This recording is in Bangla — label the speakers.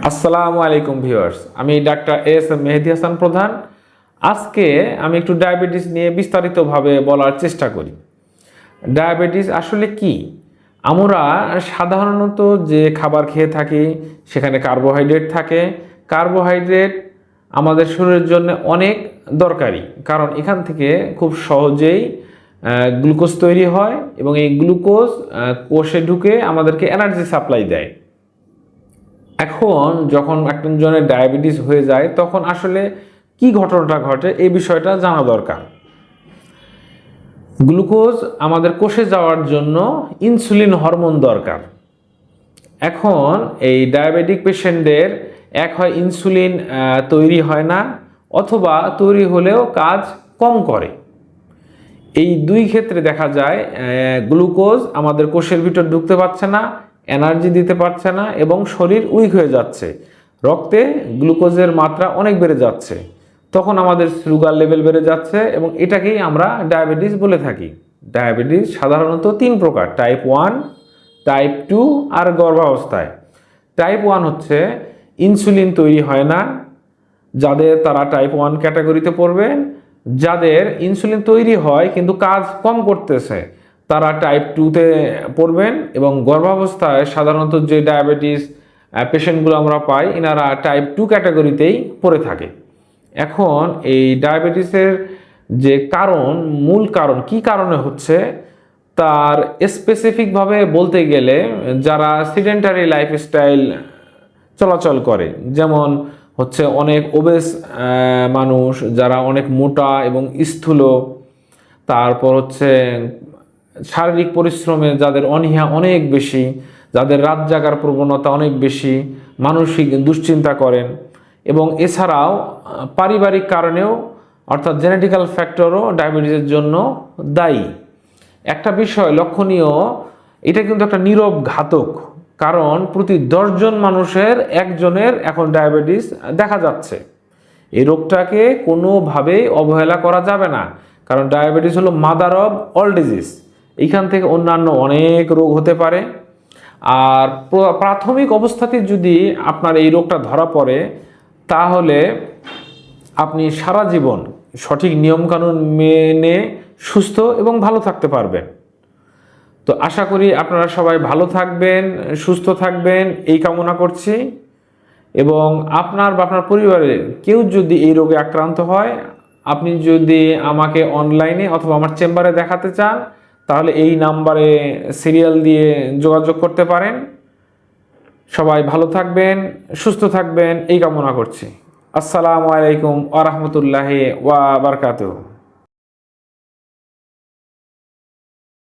Speaker 1: আসসালামু আলাইকুম ভিউয়ার্স, আমি ডাক্তার এস এম মেহেদী হাসান প্রধান। আজকে আমি একটু ডায়াবেটিস নিয়ে বিস্তারিতভাবে বলার চেষ্টা করি। ডায়াবেটিস আসলে কি? আমরা সাধারণত যে খাবার খেয়ে থাকি সেখানে কার্বোহাইড্রেট থাকে। কার্বোহাইড্রেট আমাদের শরীরের জন্য অনেক দরকারি, কারণ এখান থেকে খুব সহজেই গ্লুকোজ তৈরি হয় এবং এই গ্লুকোজ কোষে ঢুকে আমাদেরকে এনার্জি সাপ্লাই দেয়। এখন যখন একজনের ডায়াবেটিস হয়ে যায় তখন আসলে কি ঘটনাটা ঘটে এই বিষয়টা জানা দরকার। গ্লুকোজ আমাদের কোষে যাওয়ার জন্য ইনসুলিন হরমোন দরকার। এখন এই ডায়াবেটিক পেশেন্টদের এক হয় ইনসুলিন তৈরি হয় না, অথবা তৈরি হলেও কাজ কম করে। এই দুই ক্ষেত্রে দেখা যায় গ্লুকোজ আমাদের কোষের ভিতর ঢুকতে পারছে না, এনার্জি দিতে পারছে না এবং শরীর উইক হয়ে যাচ্ছে, রক্তে গ্লুকোজের মাত্রা অনেক বেড়ে যাচ্ছে। তখন আমাদের সুগার লেভেল বেড়ে যাচ্ছে এবং এটাকেই আমরা ডায়াবেটিস বলে থাকি। ডায়াবেটিস সাধারণত তিন প্রকার: টাইপ 1, টাইপ 2 আর গর্ভাবস্থায়। টাইপ 1 হচ্ছে ইনসুলিন তৈরি হয় না, যাদের তারা টাইপ 1 ক্যাটাগরিতে পড়বে। যাদের ইনসুলিন তৈরি হয় কিন্তু কাজ কম করতেছে তারা টাইপ 2-তে পড়বেন। এবং গর্ভাবস্থায় সাধারণত যে ডায়াবেটিস পেশেন্টগুলো আমরা পাই এনারা টাইপ 2 ক্যাটাগরিতেই পড়ে থাকে। এখন এই ডায়াবেটিসের যে মূল কারণ কি কারণে হচ্ছে তার স্পেসিফিকভাবে বলতে গেলে যারা সিডেন্টারি লাইফস্টাইল চলাচল করে, যেমন হচ্ছে অনেক ওবেস মানুষ, যারা অনেক মোটা এবং স্থূল, তারপর হচ্ছে শারীরিক পরিশ্রমে যাদের অনীহা অনেক বেশি, যাদের রাত জাগার প্রবণতা অনেক বেশি, মানসিক দুশ্চিন্তা করেন, এবং এছাড়াও পারিবারিক কারণেও অর্থাৎ জেনেটিক্যাল ফ্যাক্টরও ডায়াবেটিসের জন্য দায়ী। একটা বিষয় লক্ষণীয়, এটা কিন্তু একটা নীরব ঘাতক, কারণ প্রতি 10 জন মানুষের একজনের এখন ডায়াবেটিস দেখা যাচ্ছে। এই রোগটাকে কোনোভাবেই অবহেলা করা যাবে না, কারণ ডায়াবেটিস হলো মাদার অব অল ডিজিজ। এইখান থেকে অন্যান্য অনেক রোগ হতে পারে। আর প্রাথমিক অবস্থাতে যদি আপনার এই রোগটা ধরা পড়ে তাহলে আপনি সারা জীবন সঠিক নিয়মকানুন মেনে সুস্থ এবং ভালো থাকতে পারবেন। তো আশা করি আপনারা সবাই ভালো থাকবেন, সুস্থ থাকবেন এই কামনা করছি। এবং আপনার বা আপনার পরিবারের কেউ যদি এই রোগে আক্রান্ত হয়, আপনি যদি আমাকে অনলাইনে অথবা আমার চেম্বারে দেখাতে চান তাহলে এই নাম্বারে সিরিয়াল দিয়ে যোগাযোগ করতে পারেন। সবাই ভালো থাকবেন, সুস্থ থাকবেন এই কামনা করছি। আসসালামু আলাইকুম ওয়া রাহমাতুল্লাহি ওয়া বারাকাতুহু।